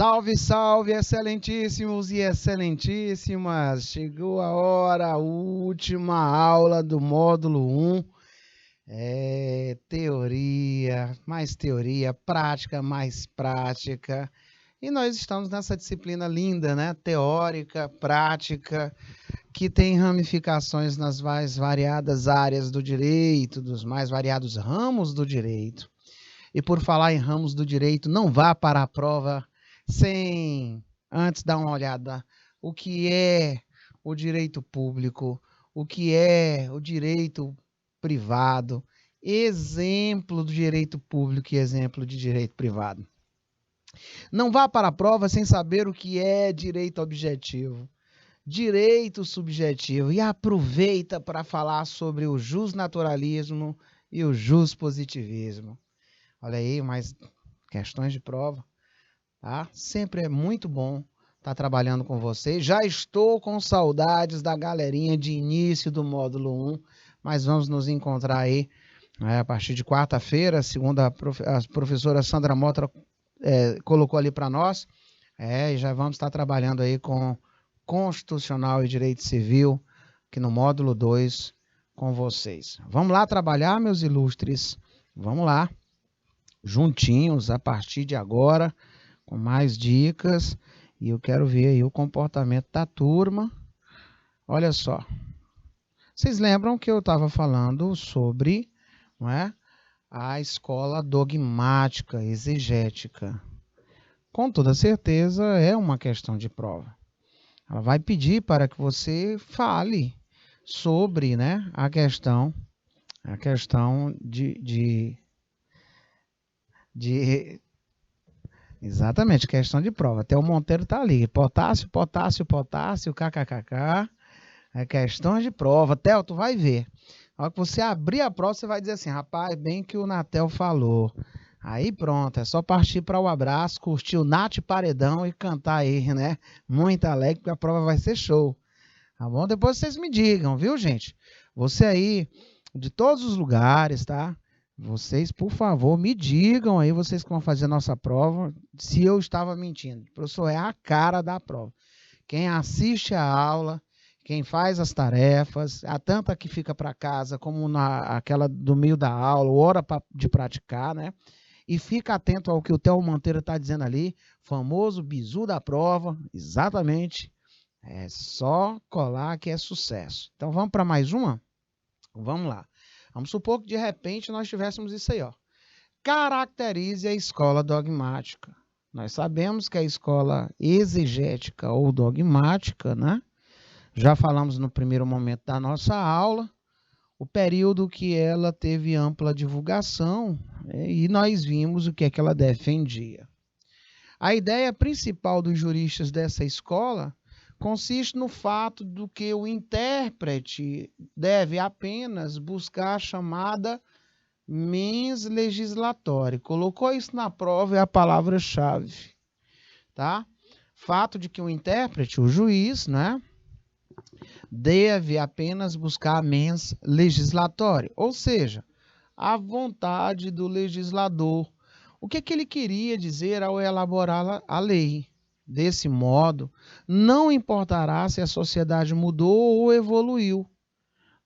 Salve, salve, excelentíssimos e excelentíssimas! Chegou a hora, a última aula do módulo 1. Teoria, prática, mais prática. E nós estamos nessa disciplina linda, né? Teórica, prática, que tem ramificações nas mais variadas áreas do direito, dos mais variados ramos do direito. E por falar em ramos do direito, não vá para a prova sem antes dar uma olhada o que é o direito público, o que é o direito privado, exemplo do direito público e exemplo de direito privado. Não vá para a prova sem saber o que é direito objetivo, direito subjetivo, e aproveita para falar sobre o justnaturalismo e o justpositivismo. Olha aí, mais questões de prova. Tá? Sempre é muito bom estar trabalhando com vocês. Já estou com saudades da galerinha de início do módulo 1, mas vamos nos encontrar aí a partir de quarta-feira, segundo a professora Sandra Mota colocou ali para nós. E já vamos estar trabalhando aí com Constitucional e Direito Civil, aqui no módulo 2, com vocês. Vamos lá trabalhar, meus ilustres? Vamos lá, juntinhos, a partir de agora, com mais dicas, e eu quero ver aí o comportamento da turma. Olha só, vocês lembram que eu estava falando sobre, não é, a escola dogmática, exegética? Com toda certeza é uma questão de prova. Ela vai pedir para que você fale sobre, né, a questão de exatamente, questão de prova. Até o Monteiro tá ali. Potássio, kkkk. É questão de prova. Theo, tu vai ver. Na hora que você abrir a prova, você vai dizer assim, rapaz, bem que o Natel falou. Aí pronto, é só partir para o abraço, curtir o Nath Paredão e cantar aí, né? Muito alegre, porque a prova vai ser show. Tá bom? Depois vocês me digam, viu, gente? Você aí, de todos os lugares, tá? Vocês, por favor, me digam aí, vocês que vão fazer a nossa prova, se eu estava mentindo. O professor é a cara da prova. Quem assiste a aula, quem faz as tarefas, a tanta que fica para casa, como aquela do meio da aula, hora de praticar, né? E fica atento ao que o Theo Monteiro está dizendo ali, famoso bizu da prova, exatamente. É só colar que é sucesso. Então, vamos para mais uma? Vamos lá. Vamos supor que, de repente, nós tivéssemos isso aí, ó. Caracterize a escola dogmática. Nós sabemos que a escola exegética ou dogmática, né? Já falamos no primeiro momento da nossa aula, o período que ela teve ampla divulgação, e nós vimos o que é que ela defendia. A ideia principal dos juristas dessa escola consiste no fato de que o intérprete deve apenas buscar a chamada mens legislatória. Colocou isso na prova, é a palavra-chave. Tá? Fato de que o intérprete, o juiz, né, deve apenas buscar a mens legislatória, ou seja, a vontade do legislador. O que ele queria dizer ao elaborar a lei? Desse modo, não importará se a sociedade mudou ou evoluiu.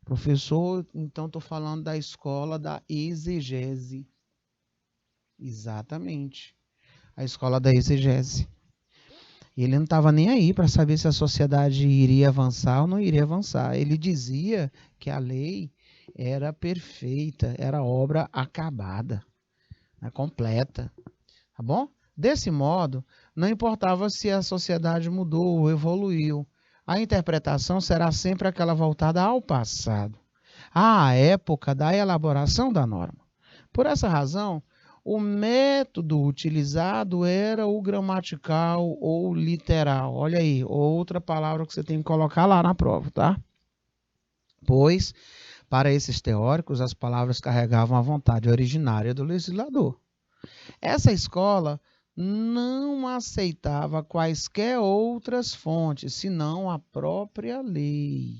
Professor, então estou falando da escola da exegese. Exatamente. A escola da exegese. Ele não estava nem aí para saber se a sociedade iria avançar ou não iria avançar. Ele dizia que a lei era perfeita, era obra acabada, né, completa. Tá bom? Desse modo, não importava se a sociedade mudou ou evoluiu, a interpretação será sempre aquela voltada ao passado, à época da elaboração da norma. Por essa razão, o método utilizado era o gramatical ou literal. Olha aí, outra palavra que você tem que colocar lá na prova, tá? Pois, para esses teóricos, as palavras carregavam a vontade originária do legislador. Essa escola não aceitava quaisquer outras fontes, senão a própria lei.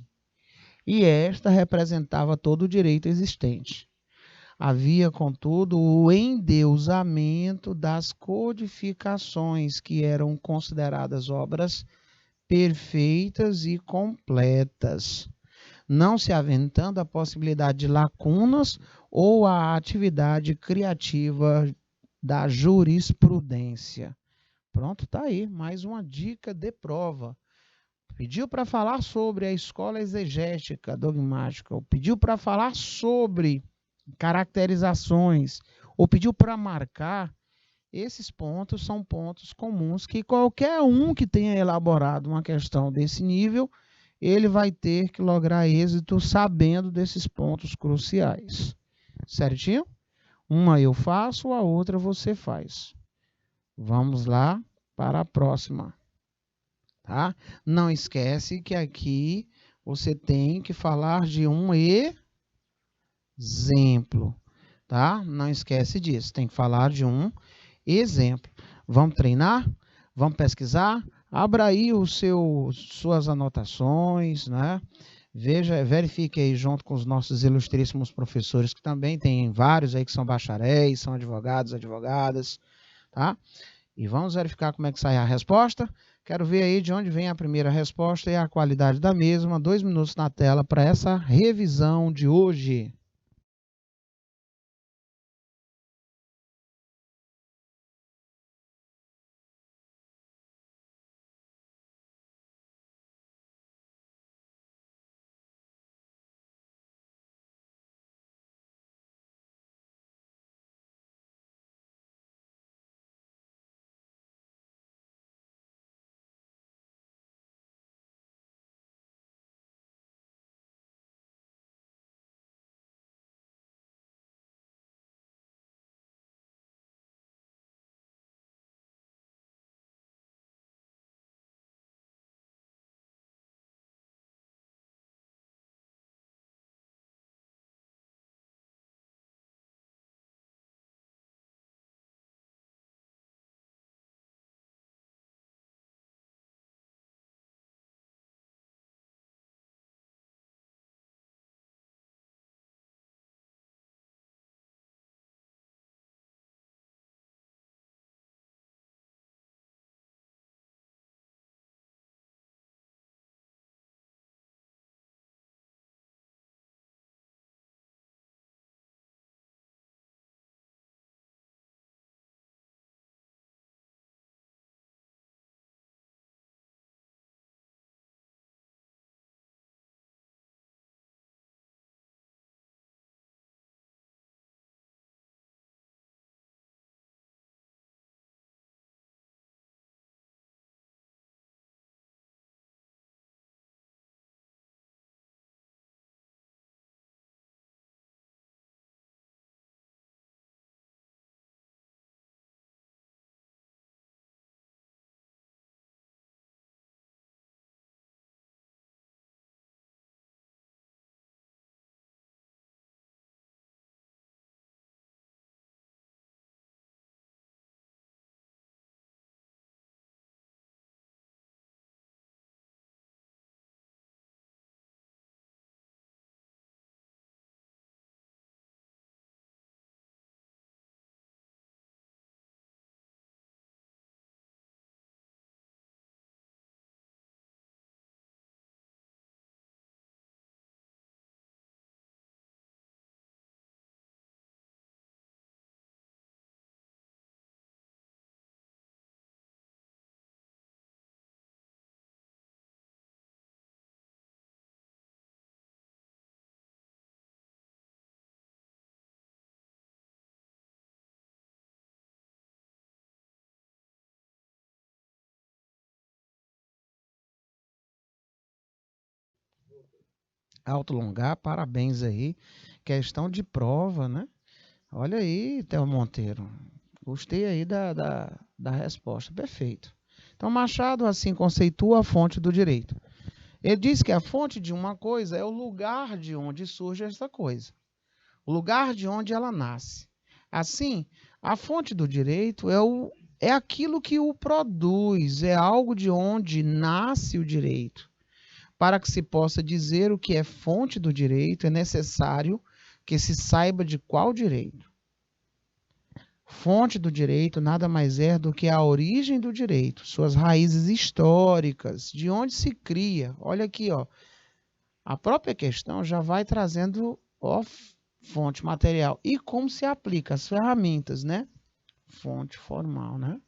E esta representava todo o direito existente. Havia, contudo, o endeusamento das codificações, que eram consideradas obras perfeitas e completas, não se aventando a possibilidade de lacunas ou a atividade criativa da jurisprudência. Pronto, tá aí, mais uma dica de prova. Pediu para falar sobre a escola exegética dogmática, ou pediu para falar sobre caracterizações, ou pediu para marcar. Esses pontos são pontos comuns que qualquer um que tenha elaborado uma questão desse nível, ele vai ter que lograr êxito sabendo desses pontos cruciais. Certinho? Uma eu faço, a outra você faz. Vamos lá para a próxima. Tá? Não esquece que aqui você tem que falar de um exemplo. Tá? Não esquece disso. Tem que falar de um exemplo. Vamos treinar? Vamos pesquisar? Abra aí suas anotações, né? Verifique aí junto com os nossos ilustríssimos professores, que também tem vários aí que são bacharéis, são advogados, advogadas, tá? E vamos verificar como é que sai a resposta. Quero ver aí de onde vem a primeira resposta e a qualidade da mesma. 2 minutos na tela para essa revisão de hoje. Autolongar, parabéns aí. Questão de prova, né? Olha aí, Theo Monteiro. Gostei aí da resposta. Perfeito. Então, Machado assim conceitua a fonte do direito. Ele diz que a fonte de uma coisa é o lugar de onde surge essa coisa, o lugar de onde ela nasce. Assim, a fonte do direito é aquilo que o produz, é algo de onde nasce o direito. Para que se possa dizer o que é fonte do direito, é necessário que se saiba de qual direito. Fonte do direito nada mais é do que a origem do direito, suas raízes históricas, de onde se cria. Olha aqui, ó, a própria questão já vai trazendo fonte material e como se aplica as ferramentas, né? Fonte formal, né?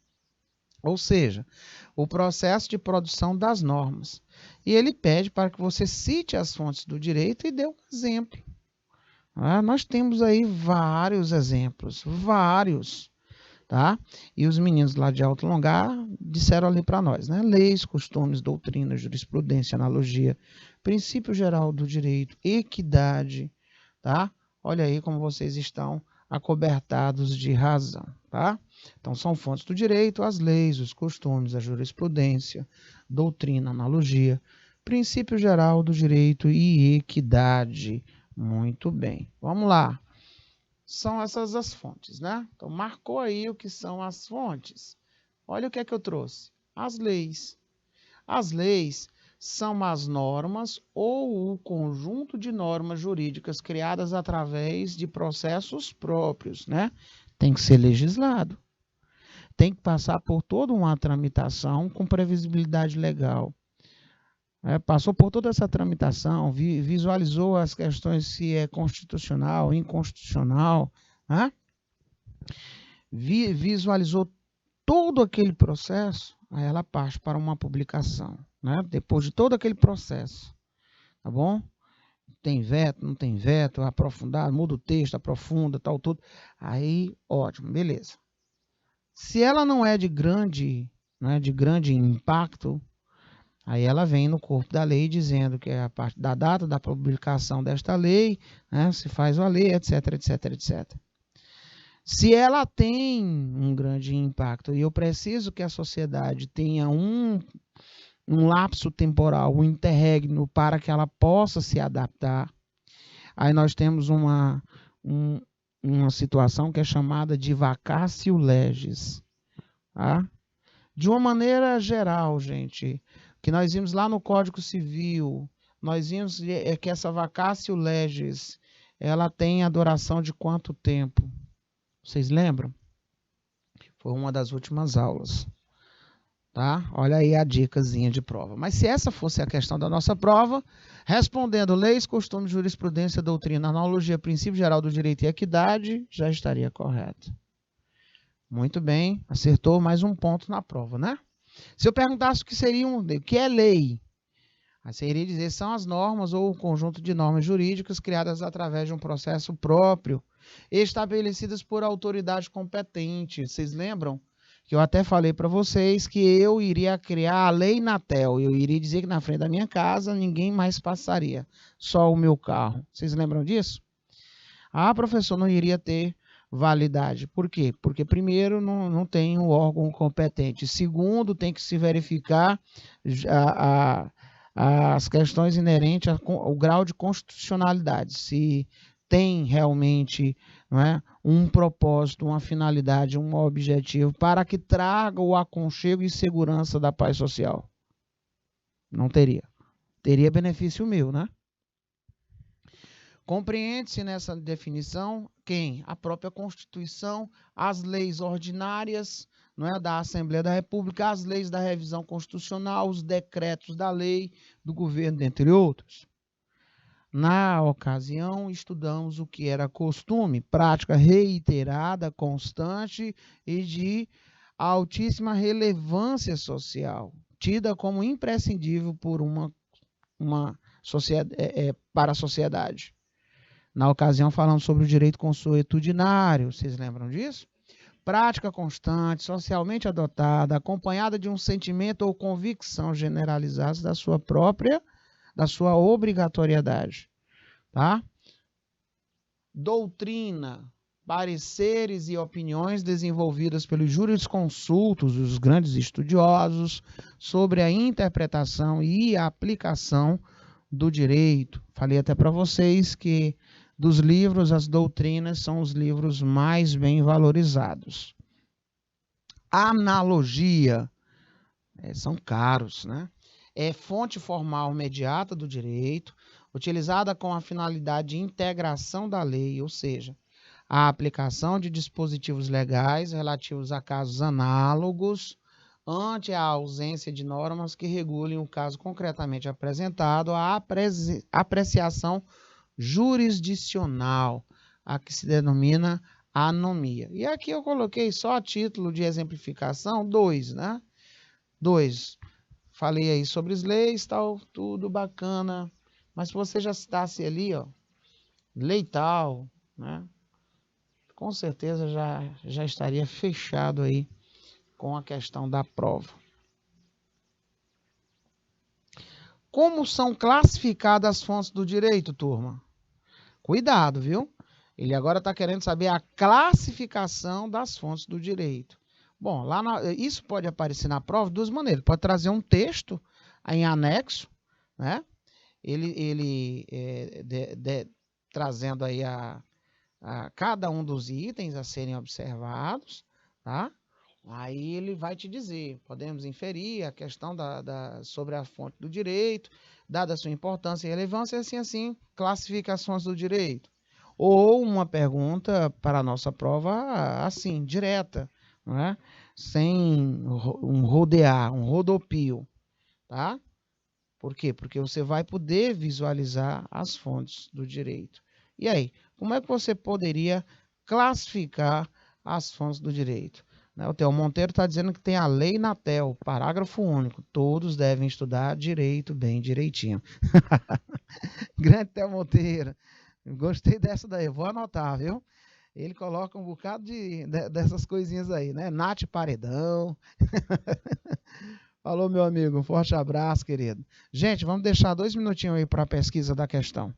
Ou seja, o processo de produção das normas. E ele pede para que você cite as fontes do direito e dê um exemplo. Nós temos aí vários exemplos, vários, tá? E os meninos lá de Alto Longar disseram ali para nós, né? Leis, costumes, doutrina, jurisprudência, analogia, princípio geral do direito, equidade, tá? Olha aí como vocês estão acobertados de razão, tá? Então, são fontes do direito, as leis, os costumes, a jurisprudência, doutrina, analogia, princípio geral do direito e equidade. Muito bem. Vamos lá. São essas as fontes, né? Então, marcou aí o que são as fontes. Olha o que é que eu trouxe. As leis. As leis são as normas ou o conjunto de normas jurídicas criadas através de processos próprios, né? Tem que ser legislado. Tem que passar por toda uma tramitação com previsibilidade legal. Passou por toda essa tramitação, visualizou as questões se é constitucional, inconstitucional, né? Visualizou todo aquele processo, aí ela parte para uma publicação, né? Depois de todo aquele processo, tá bom? Tem veto, não tem veto, aprofundado, muda o texto, aprofunda, tal, tudo. Aí, ótimo, beleza. Se ela não é de grande impacto, aí ela vem no corpo da lei dizendo que é a parte da data da publicação desta lei, né, se faz a lei, etc, etc, etc. Se ela tem um grande impacto e eu preciso que a sociedade tenha um lapso temporal, um interregno para que ela possa se adaptar, aí nós temos uma situação que é chamada de vacatio legis. Tá? De uma maneira geral, gente, que nós vimos lá no Código Civil, nós vimos que essa vacatio legis, ela tem a duração de quanto tempo? Vocês lembram? Foi uma das últimas aulas. Tá? Olha aí a dicasinha de prova. Mas se essa fosse a questão da nossa prova, respondendo leis, costumes, jurisprudência, doutrina, analogia, princípio geral do direito e equidade, já estaria correto. Muito bem, acertou mais um ponto na prova, né? Se eu perguntasse o que é lei, aí você iria dizer são as normas ou o conjunto de normas jurídicas criadas através de um processo próprio, estabelecidas por autoridade competente. Vocês lembram? Que eu até falei para vocês que eu iria criar a lei Natel. Eu iria dizer que na frente da minha casa ninguém mais passaria, só o meu carro. Vocês lembram disso? Professor, não iria ter validade. Por quê? Porque, primeiro, não tem um órgão competente. Segundo, tem que se verificar as questões inerentes ao grau de constitucionalidade. Se tem realmente, não é, um propósito, uma finalidade, um objetivo para que traga o aconchego e segurança da paz social. Não teria. Teria benefício meu, né? Compreende-se nessa definição quem? A própria Constituição, as leis ordinárias, não é, da Assembleia da República, as leis da revisão constitucional, os decretos da lei do governo, dentre outros. Na ocasião, estudamos o que era costume, prática reiterada, constante e de altíssima relevância social, tida como imprescindível por para a sociedade. Na ocasião, falamos sobre o direito consuetudinário, vocês lembram disso? Prática constante, socialmente adotada, acompanhada de um sentimento ou convicção generalizados da sua obrigatoriedade. Tá? Doutrina, pareceres e opiniões desenvolvidas pelos jurisconsultos, os grandes estudiosos, sobre a interpretação e a aplicação do direito. Falei até para vocês que dos livros, as doutrinas são os livros mais bem valorizados. Analogia, são caros, né? é fonte formal imediata do direito, utilizada com a finalidade de integração da lei, ou seja, a aplicação de dispositivos legais relativos a casos análogos, ante a ausência de normas que regulem o caso concretamente apresentado, a apreciação jurisdicional, a que se denomina anomia. E aqui eu coloquei só a título de exemplificação, dois, né? Dois. Falei aí sobre as leis, tal, tudo bacana. Mas se você já citasse ali, ó, lei tal, né? Com certeza já estaria fechado aí com a questão da prova. Como são classificadas as fontes do direito, turma? Cuidado, viu? Ele agora está querendo saber a classificação das fontes do direito. Bom, isso pode aparecer na prova de duas maneiras. Pode trazer um texto em anexo, né? Trazendo aí a cada um dos itens a serem observados, tá? Aí ele vai te dizer, podemos inferir a questão sobre a fonte do direito, dada a sua importância e relevância, assim, classificações do direito. Ou uma pergunta para a nossa prova, assim, direta, não é? Sem um rodear, um rodopio, tá? Por quê? Porque você vai poder visualizar as fontes do direito. E aí, como é que você poderia classificar as fontes do direito? O Theo Monteiro está dizendo que tem a lei Natel, parágrafo único. Todos devem estudar direito bem direitinho. Grande Theo Monteiro. Gostei dessa daí, vou anotar, viu? Ele coloca um bocado dessas coisinhas aí, né? Nath Paredão. Falou, meu amigo. Um forte abraço, querido. Gente, vamos deixar 2 minutinhos aí para a pesquisa da questão.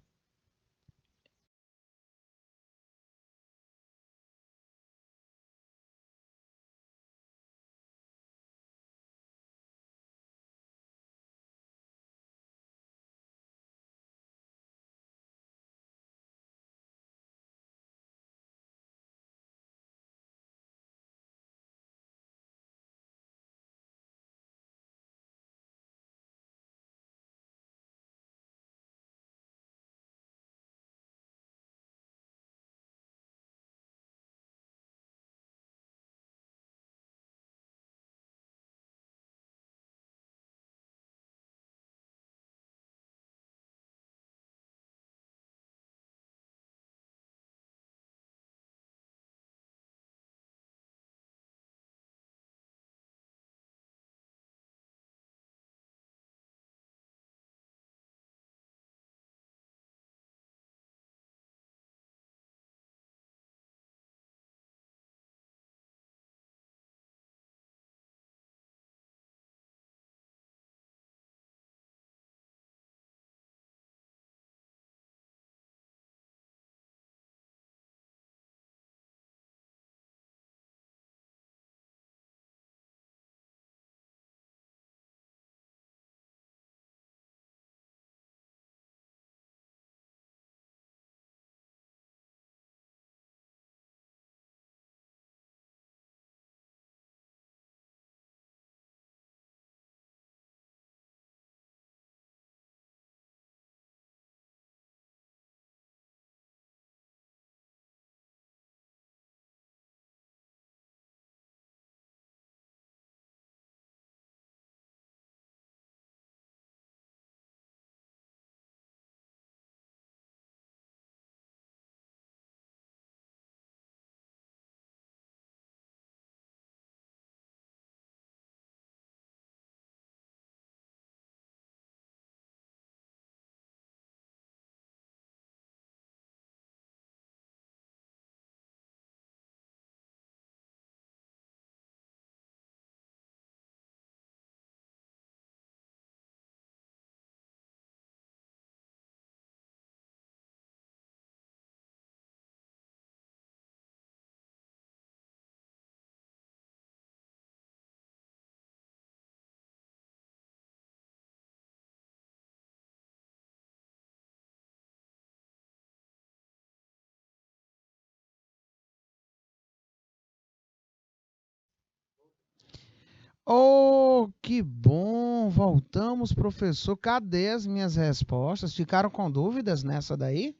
Oh, que bom! Voltamos, professor. Cadê as minhas respostas? Ficaram com dúvidas nessa daí?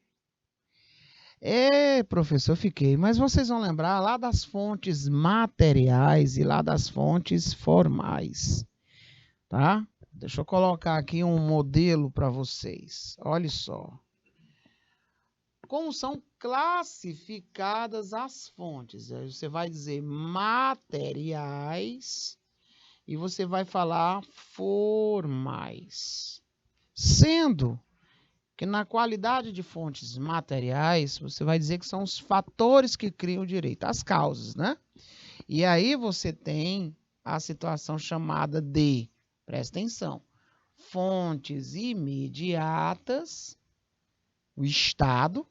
Professor, fiquei. Mas vocês vão lembrar lá das fontes materiais e lá das fontes formais, tá? Deixa eu colocar aqui um modelo para vocês. Olha só. Como são classificadas as fontes? Aí você vai dizer materiais e você vai falar formais. Sendo que na qualidade de fontes materiais, você vai dizer que são os fatores que criam o direito, as causas, né? E aí você tem a situação chamada de, presta atenção, fontes imediatas, o Estado,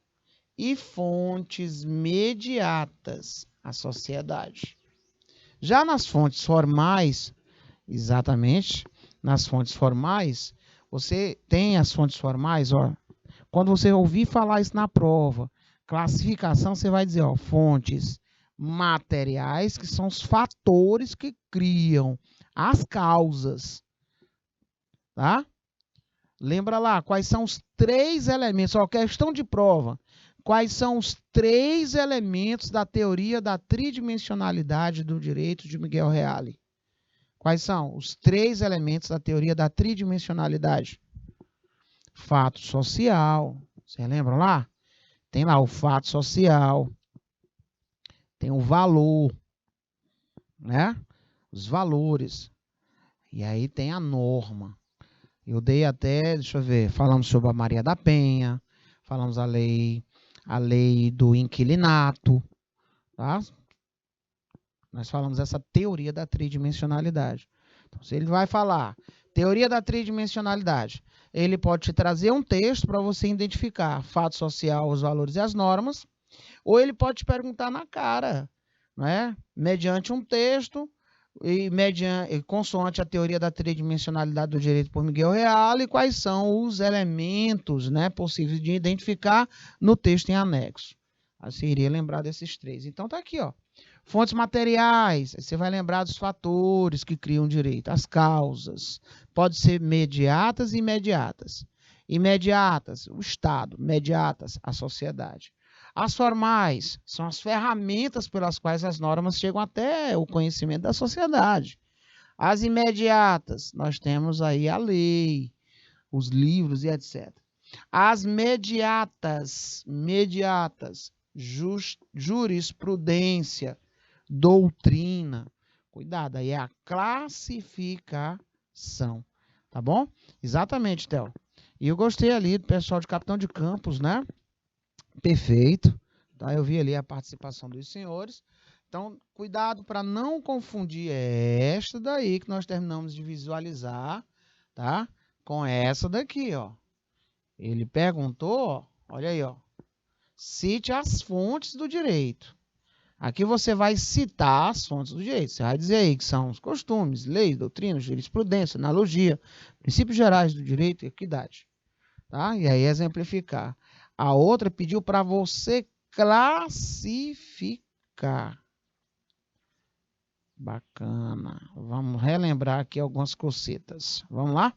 e fontes mediatas, a sociedade. Já nas fontes formais, exatamente, nas fontes formais, você tem as fontes formais, ó. Quando você ouvir falar isso na prova, classificação, você vai dizer, ó, fontes materiais, que são os fatores que criam as causas, tá? Lembra lá, quais são os 3 elementos, ó, questão de prova. Quais são os 3 elementos da teoria da tridimensionalidade do direito de Miguel Reale? Quais são os 3 elementos da teoria da tridimensionalidade? Fato social, vocês lembram lá? Tem lá o fato social, tem o valor, né? Os valores. E aí tem a norma. Eu dei até, deixa eu ver, falamos sobre a Maria da Penha, falamos a lei do inquilinato, tá? Nós falamos essa teoria da tridimensionalidade. Então, se ele vai falar teoria da tridimensionalidade, ele pode te trazer um texto para você identificar fato social, os valores e as normas, ou ele pode te perguntar na cara, né? Mediante um texto e consoante a teoria da tridimensionalidade do direito por Miguel Reale, quais são os elementos, né, possíveis de identificar no texto em anexo. Aí você iria lembrar desses 3. Então tá aqui, ó. Fontes materiais, você vai lembrar dos fatores que criam o direito, as causas. Pode ser mediatas e imediatas. Imediatas, o Estado. Mediatas, a sociedade. As formais são as ferramentas pelas quais as normas chegam até o conhecimento da sociedade. As imediatas, nós temos aí a lei, os livros e etc. As mediatas, jurisprudência, doutrina. Cuidado, aí é a classificação, tá bom? Exatamente, Theo. E eu gostei ali do pessoal de Capitão de Campos, né? Perfeito, tá? Eu vi ali a participação dos senhores. Então, cuidado para não confundir esta daí que nós terminamos de visualizar, tá? Com essa daqui, ó. Ele perguntou, ó, olha aí, ó. Cite as fontes do direito. Aqui você vai citar as fontes do direito. Você vai dizer aí que são os costumes, leis, doutrinas, jurisprudência, analogia, princípios gerais do direito e equidade, tá? E aí exemplificar. A outra pediu para você classificar. Bacana. Vamos relembrar aqui algumas cositas. Vamos lá?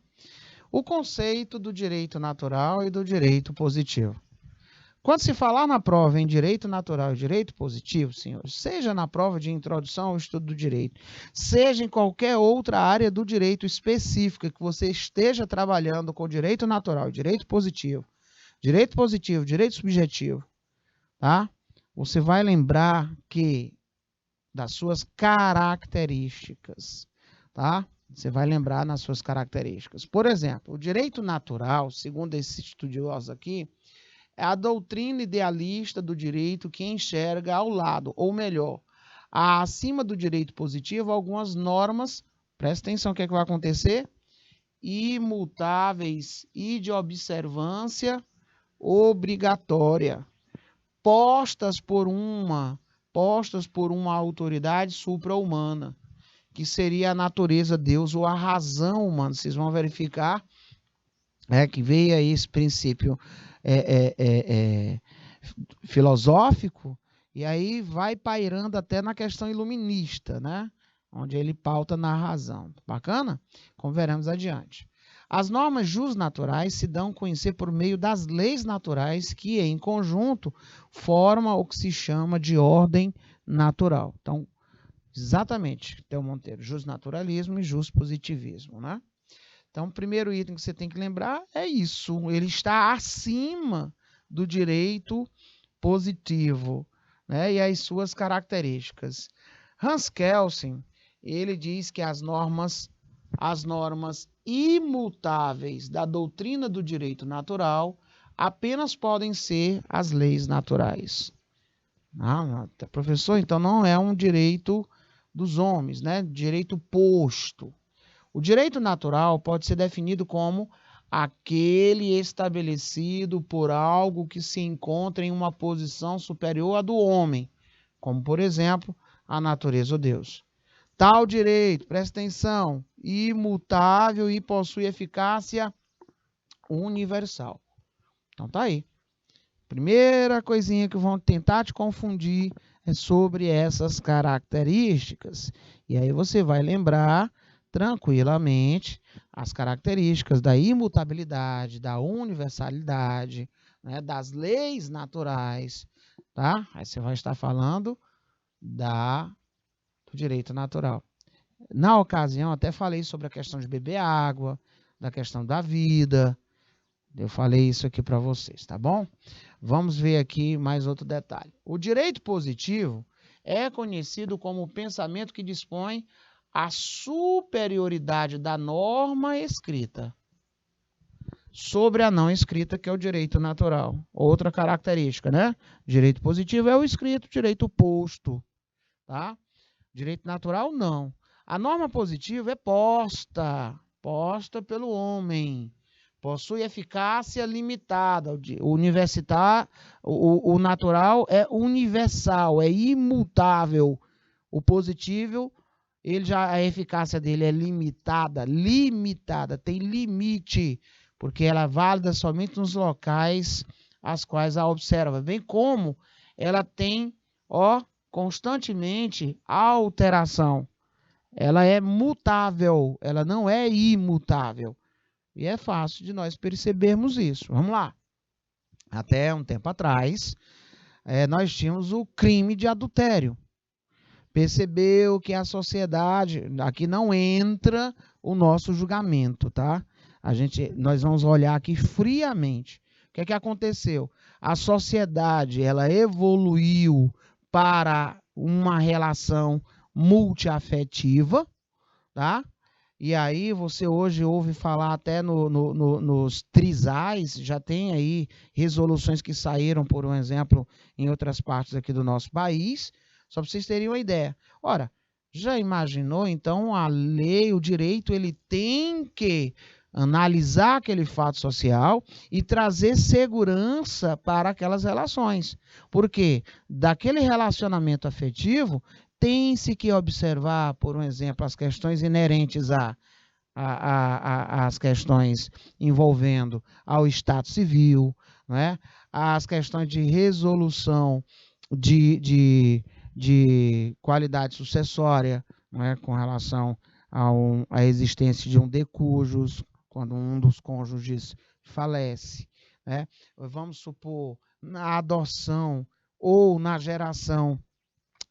O conceito do direito natural e do direito positivo. Quando se falar na prova em direito natural e direito positivo, senhores, seja na prova de introdução ao estudo do direito, seja em qualquer outra área do direito específica que você esteja trabalhando com direito natural e direito positivo, direito subjetivo, tá? Você vai lembrar que das suas características, tá? Você vai lembrar nas suas características. Por exemplo, o direito natural, segundo esses estudiosos aqui, é a doutrina idealista do direito que enxerga ao lado, ou melhor, acima do direito positivo, algumas normas, presta atenção o que é que vai acontecer, imutáveis e de observância obrigatória, postas por uma autoridade supra-humana, que seria a natureza, Deus ou a razão humana. Vocês vão verificar que veio aí esse princípio filosófico, e aí vai pairando até na questão iluminista, né? onde ele pauta na razão. Bacana? Como veremos adiante. As normas jusnaturais se dão a conhecer por meio das leis naturais que, em conjunto, formam o que se chama de ordem natural. Então, exatamente, Theo Monteiro, justnaturalismo e justpositivismo, né? Então, o primeiro item que você tem que lembrar é isso. Ele está acima do direito positivo, né? E as suas características. Hans Kelsen, ele diz que as normas imutáveis da doutrina do direito natural apenas podem ser as leis naturais. Professor, então não é um direito dos homens, né? Direito posto. O direito natural pode ser definido como aquele estabelecido por algo que se encontra em uma posição superior à do homem, como, por exemplo, a natureza ou Deus. Tal direito, presta atenção, imutável e possui eficácia universal. Então tá aí. Primeira coisinha que vão tentar te confundir é sobre essas características. E aí você vai lembrar tranquilamente as características da imutabilidade, da universalidade, né, das leis naturais, tá? Aí você vai estar falando do direito natural. Na ocasião, até falei sobre a questão de beber água, da questão da vida. Eu falei isso aqui para vocês, tá bom? Vamos ver aqui mais outro detalhe. O direito positivo é conhecido como o pensamento que dispõe a superioridade da norma escrita sobre a não escrita, que é o direito natural. Outra característica, né? Direito positivo é o escrito, direito posto, tá? Direito natural, não. A norma positiva é posta pelo homem. Possui eficácia limitada. O natural é universal, é imutável. O positivo, a eficácia dele é limitada, tem limite, porque ela é válida somente nos locais as quais a observa, bem como ela tem, constantemente alteração. Ela é mutável, ela não é imutável. E é fácil de nós percebermos isso. Vamos lá. Até um tempo atrás, nós tínhamos o crime de adultério. Percebeu que a sociedade, aqui não entra o nosso julgamento, tá? Nós vamos olhar aqui friamente. O que aconteceu? A sociedade, ela evoluiu para uma relação multiafetiva, tá? E aí você hoje ouve falar até nos trisais, já tem aí resoluções que saíram, por um exemplo, em outras partes aqui do nosso país, só para vocês terem uma ideia. Ora, já imaginou, então, a lei, o direito, ele tem que analisar aquele fato social e trazer segurança para aquelas relações. Porque daquele relacionamento afetivo, tem-se que observar, por um exemplo, as questões inerentes às questões envolvendo ao Estado civil, né? As questões de resolução de qualidade sucessória, né? Com relação à existência de um decujus, quando um dos cônjuges falece, né? Vamos supor, na adoção ou na geração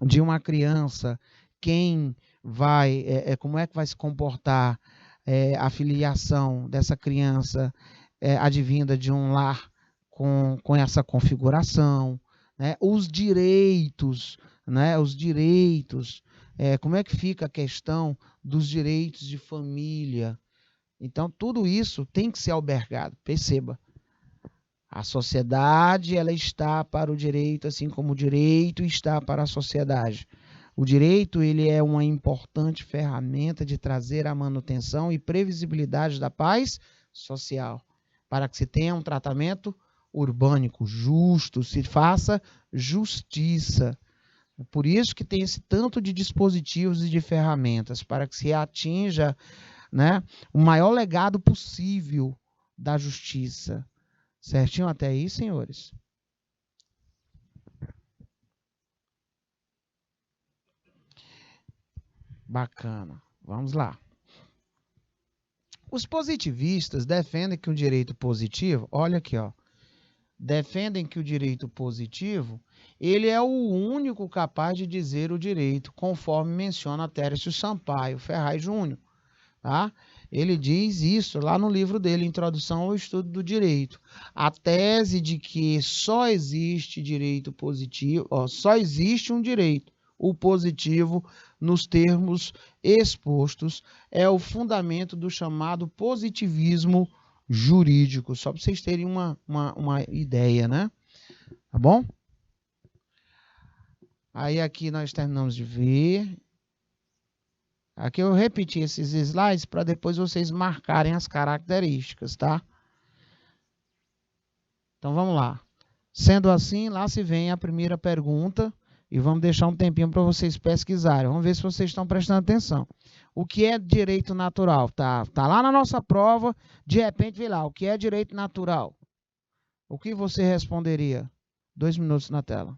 de uma criança, quem vai, como é que vai se comportar a filiação dessa criança advinda de um lar com essa configuração, né? Os direitos, né? Como é que fica a questão dos direitos de família? Então, tudo isso tem que ser albergado, perceba. A sociedade, ela está para o direito, assim como o direito está para a sociedade. O direito, ele é uma importante ferramenta de trazer a manutenção e previsibilidade da paz social, para que se tenha um tratamento urbânico justo, se faça justiça. Por isso que tem esse tanto de dispositivos e de ferramentas, para que se atinja, né, o maior legado possível da justiça. Certinho até aí, senhores? Bacana. Vamos lá. Os positivistas defendem que o direito positivo, olha aqui, ó, defendem que o direito positivo, ele é o único capaz de dizer o direito, conforme menciona Tércio Sampaio Ferraz Júnior, tá? Ele diz isso lá no livro dele, Introdução ao Estudo do Direito. A tese de que só existe direito positivo, só existe um direito, o positivo, nos termos expostos, é o fundamento do chamado positivismo jurídico, só para vocês terem uma ideia, né? Tá bom? Aí aqui nós terminamos de ver. Aqui eu repeti esses slides para depois vocês marcarem as características, tá? Então vamos lá. Sendo assim, lá se vem a primeira pergunta e vamos deixar um tempinho para vocês pesquisarem. Vamos ver se vocês estão prestando atenção. O que é direito natural? Tá lá na nossa prova, de repente vem lá, o que é direito natural? O que você responderia? 2 minutos na tela.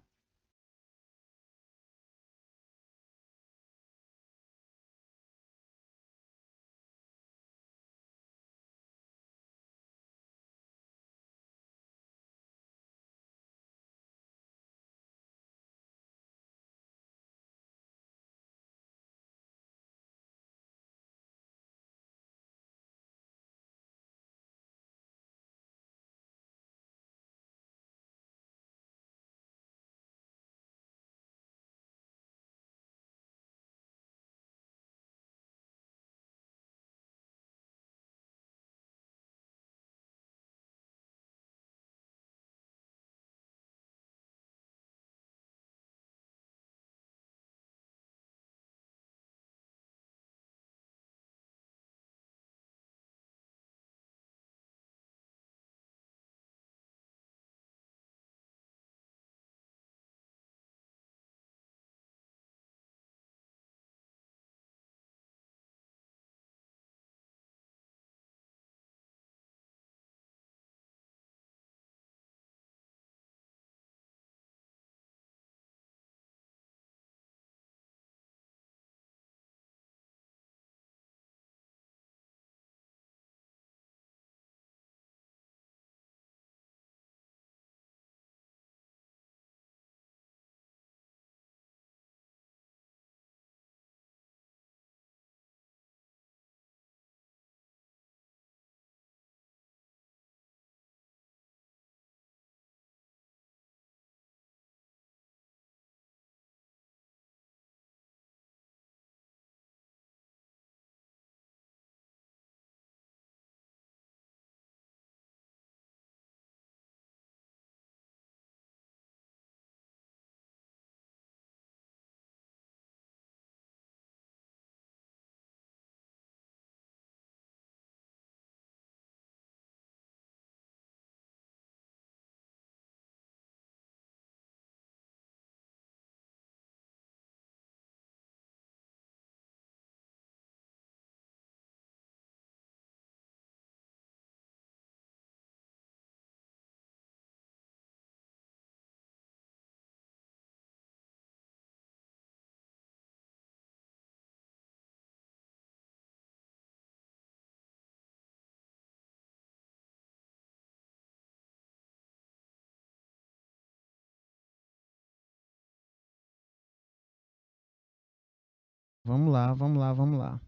Vamos lá, vamos lá, vamos lá.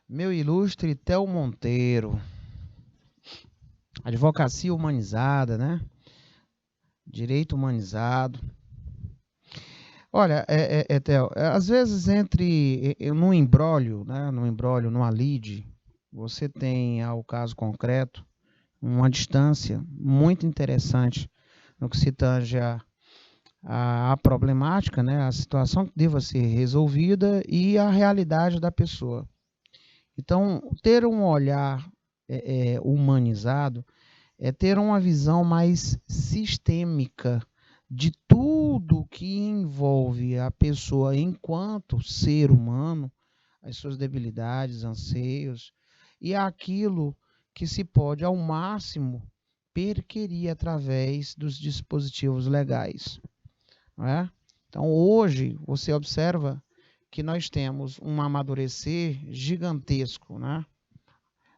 Meu ilustre Theo Monteiro. Advocacia humanizada, né? Direito humanizado. Olha, Theo, às vezes no embrólio, né? No embrólio, numa lide, você tem, ao caso concreto, uma distância muito interessante no que se tange a problemática, né? A situação que deva ser resolvida e a realidade da pessoa. Então, ter um olhar humanizado é ter uma visão mais sistêmica de tudo que envolve a pessoa enquanto ser humano, as suas debilidades, anseios, e aquilo que se pode, ao máximo, perquirir através dos dispositivos legais. Não é? Então, hoje, você observa que nós temos um amadurecer gigantesco, né?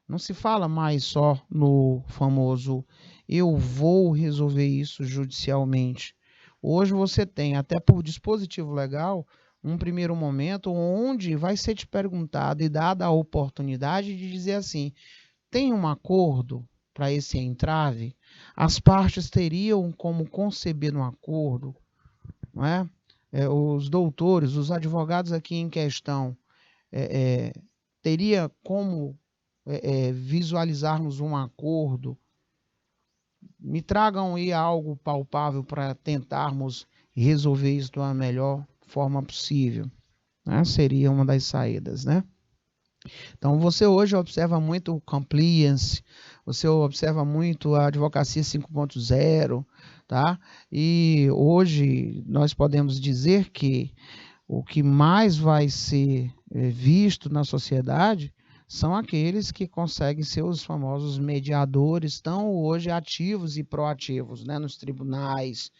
Não se fala mais só no famoso eu vou resolver isso judicialmente. Hoje você tem, até por dispositivo legal, um primeiro momento onde vai ser te perguntado e dada a oportunidade de dizer assim, tem um acordo para esse entrave? As partes teriam como conceber um acordo, não é? Os doutores, os advogados aqui em questão, teria como visualizarmos um acordo? Me tragam aí algo palpável para tentarmos resolver isso da melhor forma possível, né? Seria uma das saídas, né? Então, você hoje observa muito o compliance, você observa muito a advocacia 5.0, tá? E hoje nós podemos dizer que o que mais vai ser visto na sociedade são aqueles que conseguem ser os famosos mediadores, estão hoje ativos e proativos, né? Nos tribunais,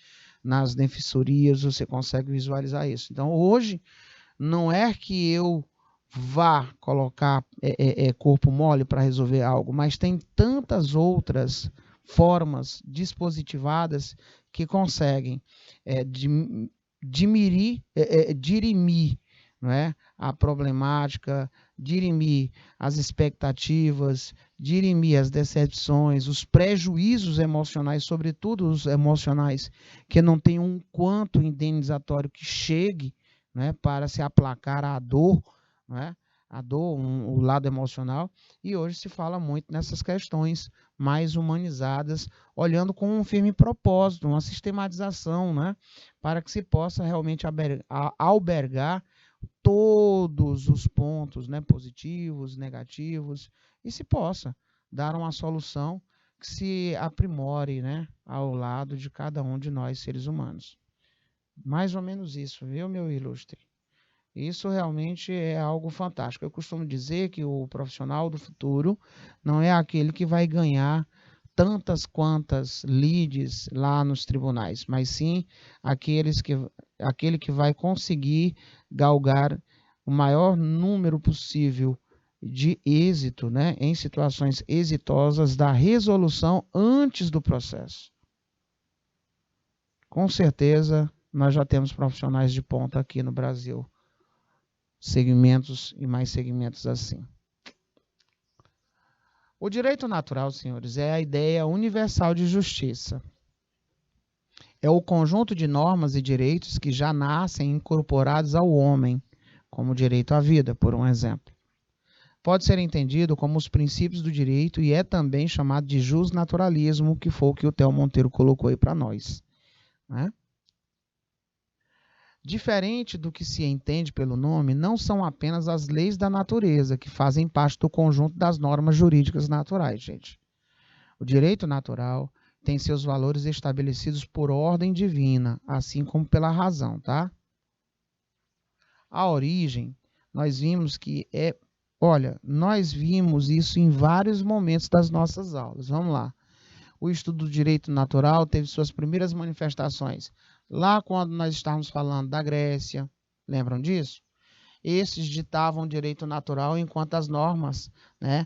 nas defensorias, você consegue visualizar isso. Então, hoje, não é que eu vá colocar corpo mole para resolver algo, mas tem tantas outras formas dispositivadas que conseguem dirimir, não é? A problemática, dirimir as expectativas, dirimir as decepções, os prejuízos emocionais, sobretudo os emocionais, que não tem um quanto indenizatório que chegue, né, para se aplacar a dor, né, a dor, o lado emocional, e hoje se fala muito nessas questões mais humanizadas, olhando com um firme propósito, uma sistematização, né, para que se possa realmente albergar todos os pontos, né, positivos, negativos, e se possa dar uma solução que se aprimore, né, ao lado de cada um de nós, seres humanos. Mais ou menos isso, viu, meu ilustre? Isso realmente é algo fantástico. Eu costumo dizer que o profissional do futuro não é aquele que vai ganhar tantas quantas leads lá nos tribunais, mas sim aquele que vai conseguir galgar o maior número possível de êxito, né, em situações exitosas da resolução antes do processo. Com certeza, nós já temos profissionais de ponta aqui no Brasil. Segmentos e mais segmentos assim. O direito natural, senhores, é a ideia universal de justiça. É o conjunto de normas e direitos que já nascem incorporados ao homem, como o direito à vida, por um exemplo. Pode ser entendido como os princípios do direito e é também chamado de justnaturalismo, que foi o que o Theo Monteiro colocou aí para nós, né? Diferente do que se entende pelo nome, não são apenas as leis da natureza que fazem parte do conjunto das normas jurídicas naturais, gente. O direito natural tem seus valores estabelecidos por ordem divina, assim como pela razão, tá? A origem, nós vimos nós vimos isso em vários momentos das nossas aulas. Vamos lá. O estudo do direito natural teve suas primeiras manifestações lá quando nós estávamos falando da Grécia, lembram disso? Esses ditavam o direito natural enquanto as normas, né,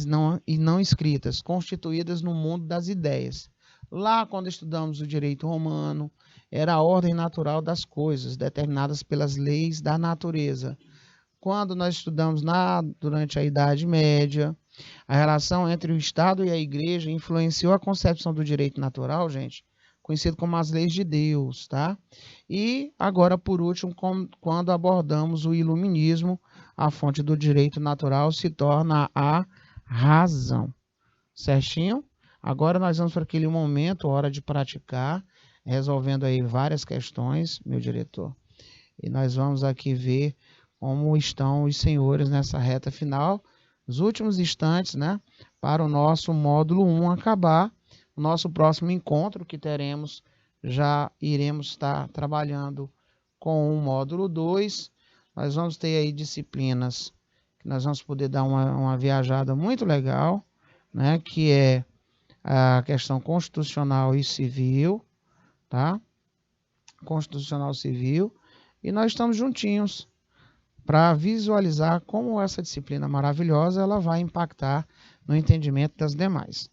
não escritas, constituídas no mundo das ideias. Lá quando estudamos o direito romano, era a ordem natural das coisas, determinadas pelas leis da natureza. Quando nós estudamos durante a Idade Média, a relação entre o Estado e a Igreja influenciou a concepção do direito natural, gente, conhecido como as leis de Deus, tá? E agora, por último, quando abordamos o iluminismo, a fonte do direito natural se torna a razão. Certinho? Agora nós vamos para aquele momento, hora de praticar, resolvendo aí várias questões, meu diretor. E nós vamos aqui ver como estão os senhores nessa reta final, os últimos instantes, né, para o nosso módulo 1 acabar. O nosso próximo encontro que teremos, já iremos estar trabalhando com o módulo 2. Nós vamos ter aí disciplinas que nós vamos poder dar uma viajada muito legal, né, que é a questão constitucional e civil, tá? Constitucional civil. E nós estamos juntinhos, para visualizar como essa disciplina maravilhosa ela vai impactar no entendimento das demais.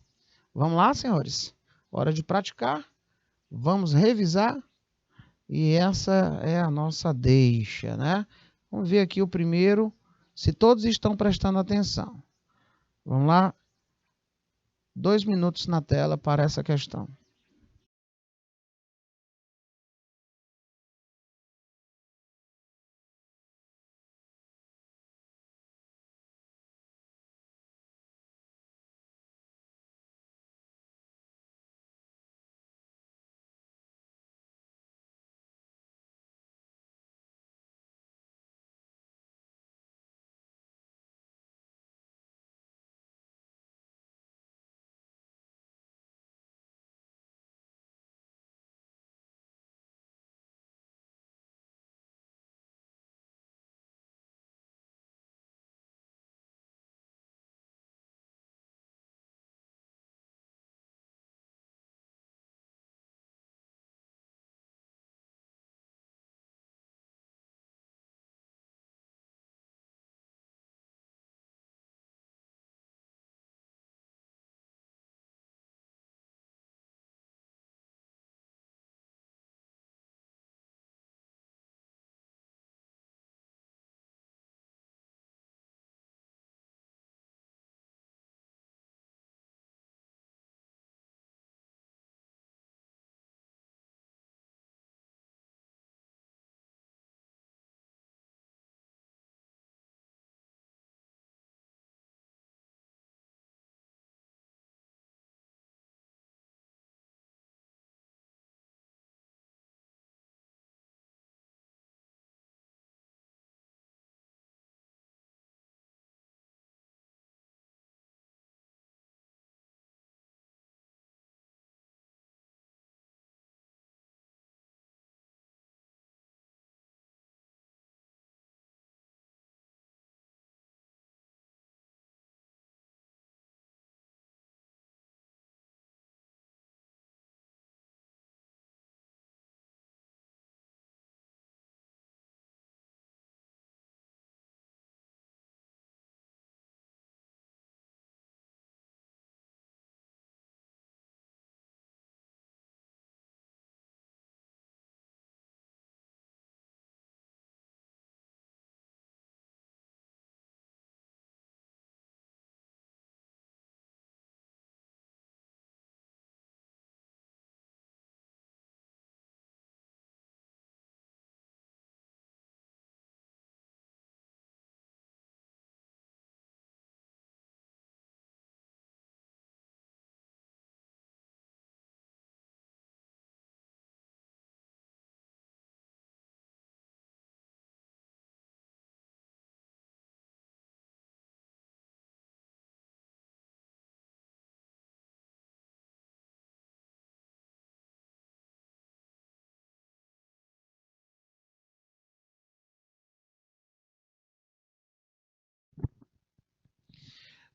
Vamos lá, senhores? Hora de praticar. Vamos revisar. E essa é a nossa deixa, né? Vamos ver aqui o primeiro, se todos estão prestando atenção. Vamos lá. 2 minutos na tela para essa questão.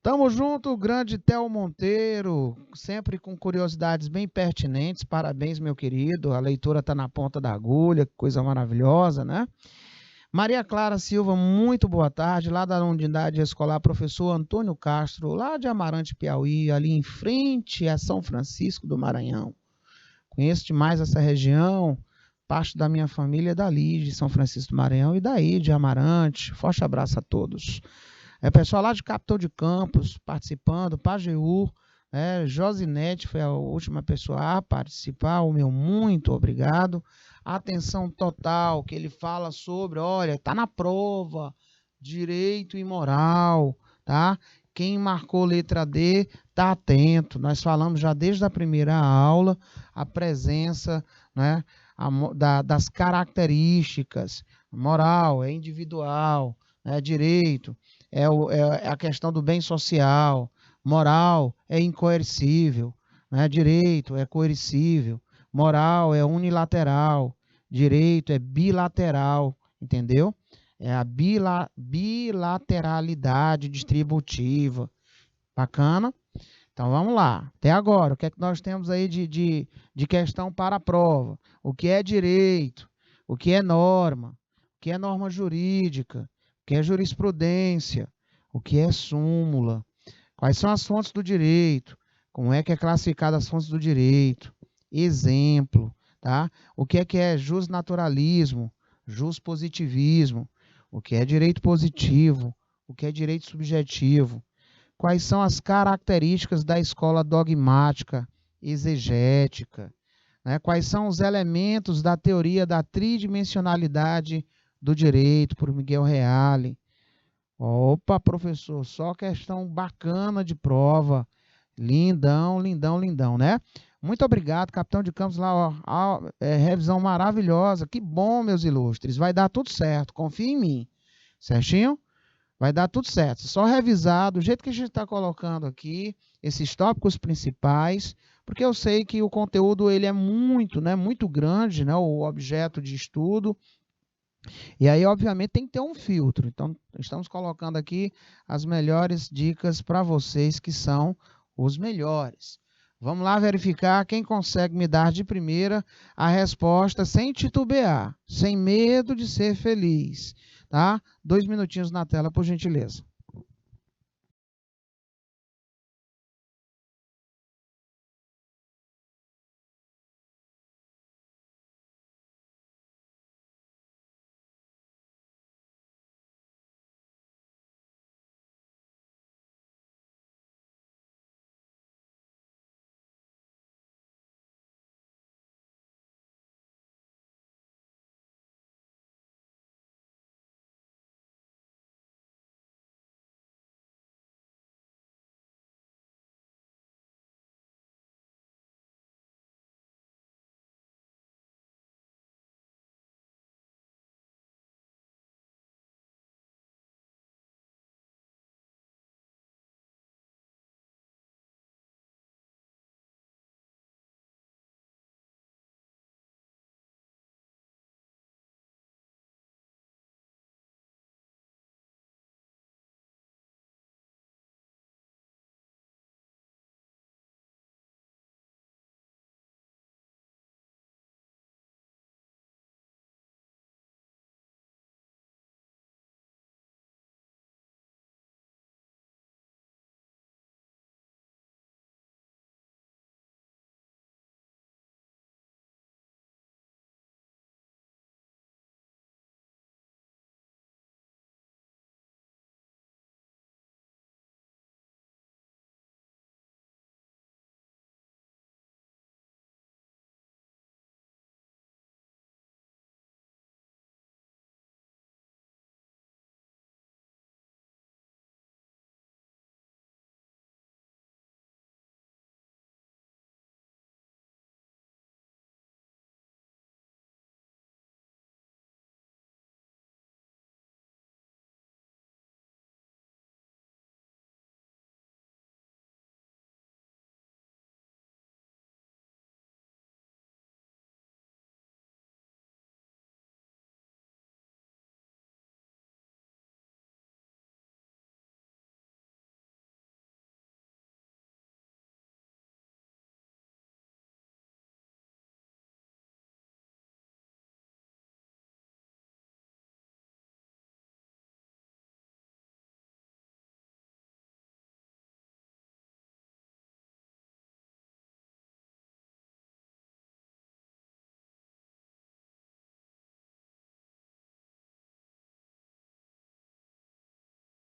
Tamo junto, grande Theo Monteiro, sempre com curiosidades bem pertinentes. Parabéns, meu querido. A leitura está na ponta da agulha, que coisa maravilhosa, né? Maria Clara Silva, muito boa tarde, lá da Unidade Escolar Professor Antônio Castro, lá de Amarante, Piauí, ali em frente a São Francisco do Maranhão. Conheço demais essa região, parte da minha família é dali, de São Francisco do Maranhão e daí, de Amarante. Forte abraço a todos. Pessoal lá de Capitão de Campos participando, Pajeú, Josinete foi a última pessoa a participar, o meu muito obrigado. Atenção total, que ele fala sobre, olha, está na prova, direito e moral, tá? Quem marcou letra D, tá atento. Nós falamos já desde a primeira aula a presença, né, das características. Moral é individual, direito é a questão do bem social, moral é incoercível, né? Direito é coercível, moral é unilateral, direito é bilateral, entendeu? É a bilateralidade distributiva. Bacana? Então vamos lá. Até agora, o que é que nós temos aí de questão para a prova? O que é direito? O que é norma? O que é norma jurídica? que é jurisprudência, o que é súmula, quais são as fontes do direito, como é que é classificada as fontes do direito, exemplo, tá? O que é jusnaturalismo, juspositivismo, o que é direito positivo, o que é direito subjetivo, quais são as características da escola dogmática, exegética, né? Quais são os elementos da teoria da tridimensionalidade do direito, por Miguel Reale. Opa, professor, só questão bacana de prova. Lindão, lindão, lindão, né? Muito obrigado, capitão de campos, lá, ó, revisão maravilhosa. Que bom, meus ilustres. Vai dar tudo certo, confia em mim. Certinho? Vai dar tudo certo. Só revisar do jeito que a gente está colocando aqui, esses tópicos principais, porque eu sei que o conteúdo ele é muito, né, muito grande, né, o objeto de estudo. E aí, obviamente, tem que ter um filtro. Então, estamos colocando aqui as melhores dicas para vocês, que são os melhores. Vamos lá verificar quem consegue me dar de primeira a resposta sem titubear, sem medo de ser feliz. Tá? 2 minutinhos na tela, por gentileza.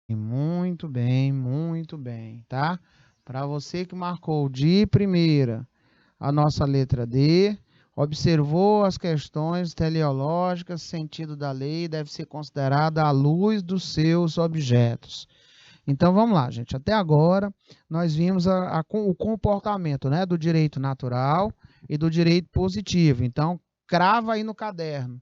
Muito bem, tá? Para você que marcou de primeira a nossa letra D, observou as questões teleológicas, sentido da lei deve ser considerada à luz dos seus objetos. Então vamos lá, gente. Até agora nós vimos o comportamento, né, do direito natural e do direito positivo. Então crava aí no caderno.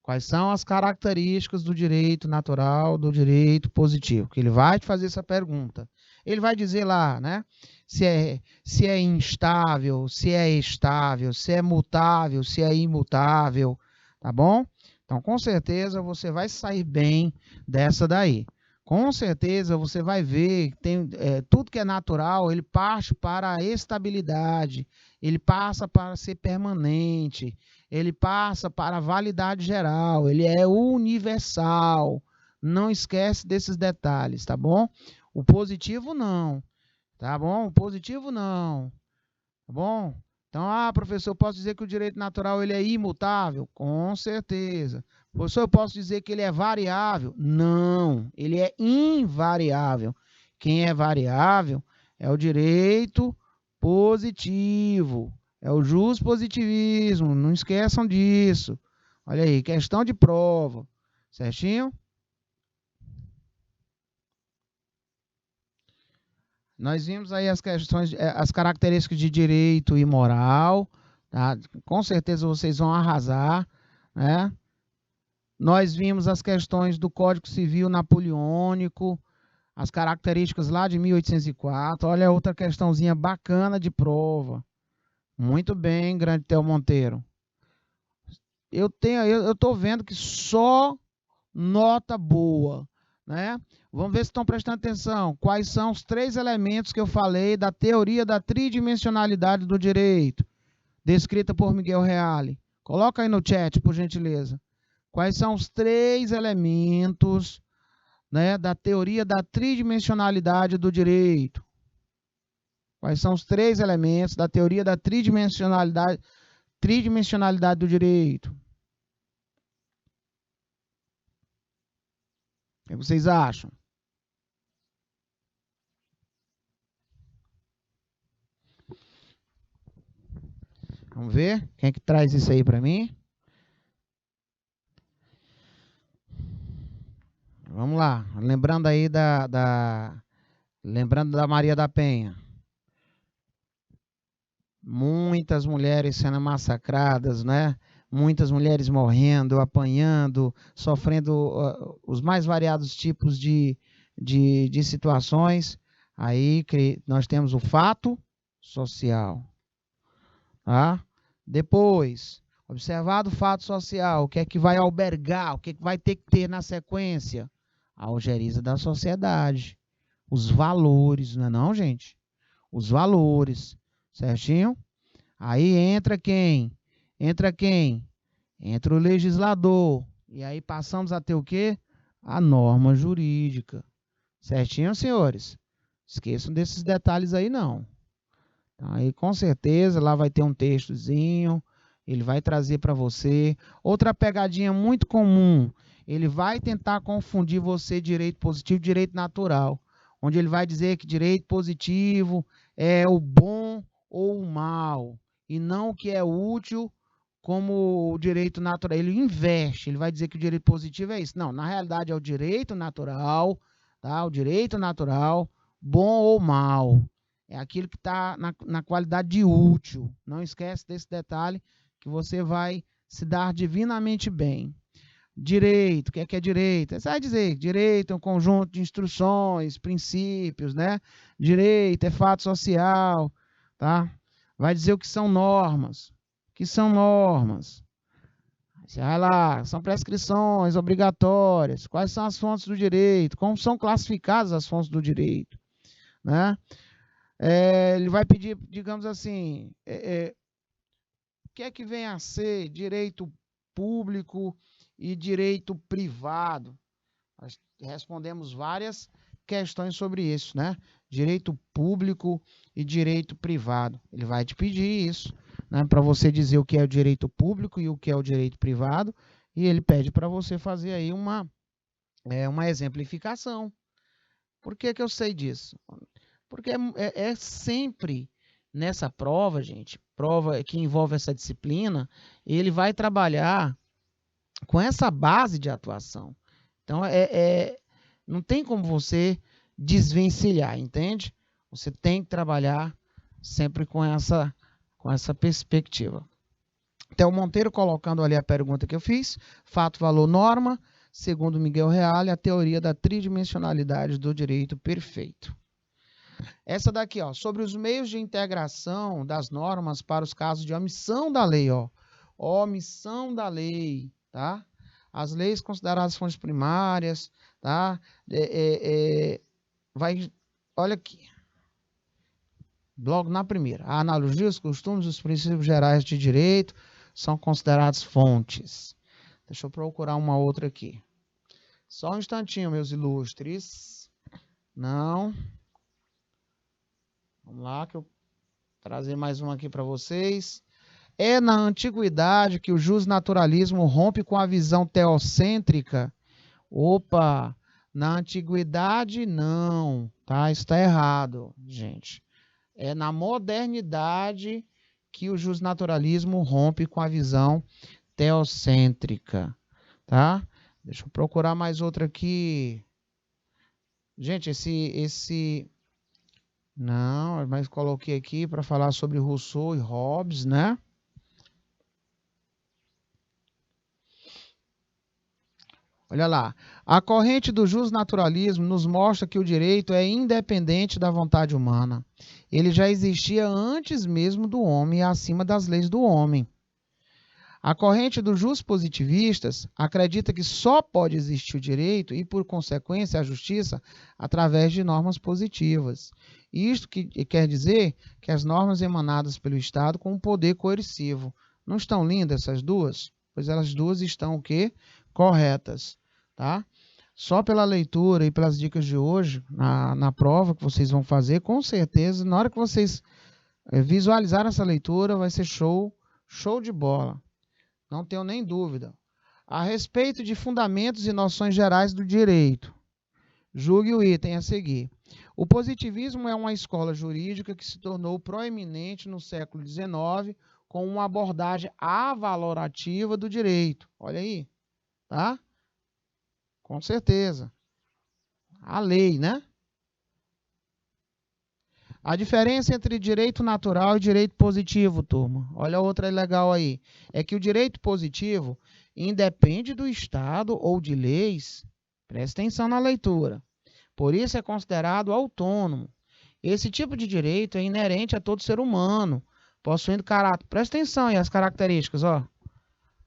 Quais são as características do direito natural, do direito positivo? Que ele vai te fazer essa pergunta. Ele vai dizer lá, né? Se é instável, se é estável, se é mutável, se é imutável, tá bom? Então, com certeza, você vai sair bem dessa daí. Com certeza, você vai ver que tudo que é natural, ele parte para a estabilidade, ele passa para ser permanente, ele passa para a validade geral, ele é universal, Não esquece desses detalhes, tá bom? O positivo não, tá bom? O positivo não, tá bom? Então, professor, eu posso dizer que o direito natural ele é imutável? Com certeza. Professor, eu posso dizer que ele é variável? Não, ele é invariável. Quem é variável é o direito positivo, é o juspositivismo, não esqueçam disso. Olha aí, questão de prova, certinho? Nós vimos aí as questões, as características de direito e moral, tá? Com certeza vocês vão arrasar, né? Nós vimos as questões do Código Civil Napoleônico, as características lá de 1804. Olha outra questãozinha bacana de prova. Muito bem, grande Theo Monteiro. Eu tô vendo que só nota boa, né? Vamos ver se estão prestando atenção. Quais são os 3 elementos que eu falei da teoria da tridimensionalidade do direito, descrita por Miguel Reale? Coloca aí no chat, por gentileza. Quais são os 3 elementos, né, da teoria da tridimensionalidade do direito? Quais são os 3 elementos da teoria da tridimensionalidade do direito? O que vocês acham? Vamos ver? Quem é que traz isso aí para mim? Vamos lá. Lembrando aí lembrando da Maria da Penha. Muitas mulheres sendo massacradas, né? Muitas mulheres morrendo, apanhando, sofrendo os mais variados tipos de situações. Aí nós temos o fato social. Tá? Depois, observado o fato social, o que é que vai albergar, o que é que vai ter que ter na sequência? A algeriza da sociedade. Os valores, não é não, gente? Os valores, certinho? Aí entra quem? Entra quem? Entra o legislador. E aí passamos a ter o quê? A norma jurídica. Certinho, senhores? Esqueçam desses detalhes aí, não. Aí, com certeza, lá vai ter um textozinho, ele vai trazer para você. Outra pegadinha muito comum, ele vai tentar confundir você direito positivo e direito natural, onde ele vai dizer que direito positivo é o bom ou o mal, e não o que é útil como o direito natural. Ele inverte, ele vai dizer que o direito positivo é isso. Não, na realidade é o direito natural, tá? O direito natural, bom ou mal. É aquilo que está na qualidade de útil. Não esquece desse detalhe que você vai se dar divinamente bem. Direito, o que é direito? Você vai dizer, direito é um conjunto de instruções, princípios, né? Direito é fato social, tá? Vai dizer o que são normas. O que são normas? Você vai lá, são prescrições obrigatórias. Quais são as fontes do direito? Como são classificadas as fontes do direito, né? Ele vai pedir, digamos assim, o que é que vem a ser direito público e direito privado? Nós respondemos várias questões sobre isso, né? Direito público e direito privado. Ele vai te pedir isso, né? Para você dizer o que é o direito público e o que é o direito privado, e ele pede para você fazer aí uma exemplificação. Por que que eu sei disso? Porque é sempre nessa prova, gente, prova que envolve essa disciplina, ele vai trabalhar com essa base de atuação. Então, não tem como você desvencilhar, entende? Você tem que trabalhar sempre com essa perspectiva. Então, o Monteiro colocando ali a pergunta que eu fiz, fato, valor, norma, segundo Miguel Reale, a teoria da tridimensionalidade do direito perfeito. Essa daqui, ó, sobre os meios de integração das normas para os casos de omissão da lei, ó. Omissão da lei, tá? As leis consideradas fontes primárias, tá? Olha aqui. Logo na primeira. A analogia, os costumes, os princípios gerais de direito são considerados fontes. Deixa eu procurar uma outra aqui. Só um instantinho, meus ilustres. Não. Vamos lá, que eu vou trazer mais uma aqui para vocês. É na antiguidade que o justnaturalismo rompe com a visão teocêntrica? Opa, na antiguidade não, tá? Isso está errado, gente. É na modernidade que o justnaturalismo rompe com a visão teocêntrica, tá? Deixa eu procurar mais outra aqui. Gente, não, mas coloquei aqui para falar sobre Rousseau e Hobbes, né? Olha lá. A corrente do justnaturalismo nos mostra que o direito é independente da vontade humana. Ele já existia antes mesmo do homem e acima das leis do homem. A corrente dos justpositivistas acredita que só pode existir o direito e, por consequência, a justiça através de normas positivas. Isto que quer dizer que as normas emanadas pelo Estado com um poder coercivo. Não estão lindas essas duas? Pois elas duas estão o quê? Corretas, tá? Só pela leitura e pelas dicas de hoje, na prova que vocês vão fazer, com certeza, na hora que vocês visualizarem essa leitura, vai ser show de bola. Não tenho nem dúvida. A respeito de fundamentos e noções gerais do direito, julgue o item a seguir. O positivismo é uma escola jurídica que se tornou proeminente no século XIX com uma abordagem avalorativa do direito. Olha aí, tá? Com certeza. A lei, né? A diferença entre direito natural e direito positivo, turma, olha outra legal aí, é que o direito positivo independe do Estado ou de leis, presta atenção na leitura, por isso é considerado autônomo. Esse tipo de direito é inerente a todo ser humano, possuindo caráter, presta atenção aí as características, ó.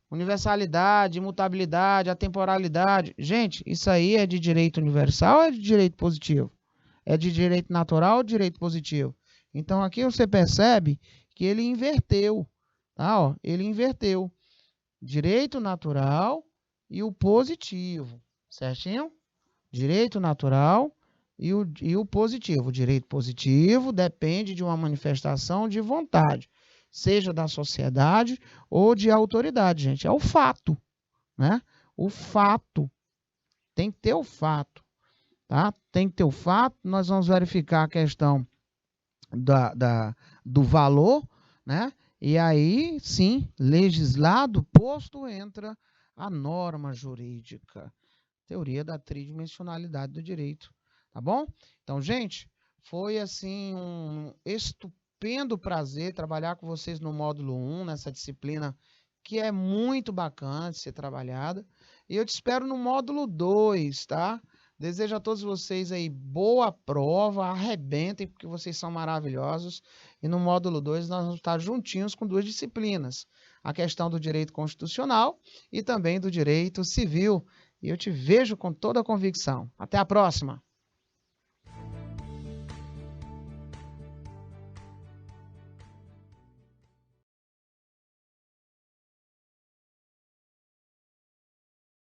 Universalidade, imutabilidade, atemporalidade. Gente, isso aí é de direito universal ou é de direito positivo? É de direito natural ou direito positivo? Então, aqui você percebe que ele inverteu. Tá? Ó, ele inverteu. Direito natural e o positivo. Certinho? Direito natural e o positivo. O direito positivo depende de uma manifestação de vontade, seja da sociedade ou de autoridade, gente. É o fato, né? O fato. Tem que ter o fato. Tá? Tem que ter o fato, nós vamos verificar a questão do valor, né? E aí, sim, legislado, posto, entra a norma jurídica. Teoria da tridimensionalidade do direito, tá bom? Então, gente, foi assim um estupendo prazer trabalhar com vocês no módulo 1, nessa disciplina que é muito bacana de ser trabalhada. E eu te espero no módulo 2, tá? Desejo a todos vocês aí boa prova, arrebentem, porque vocês são maravilhosos. E no módulo 2 nós vamos estar juntinhos com duas disciplinas. A questão do direito constitucional e também do direito civil. E eu te vejo com toda a convicção. Até a próxima!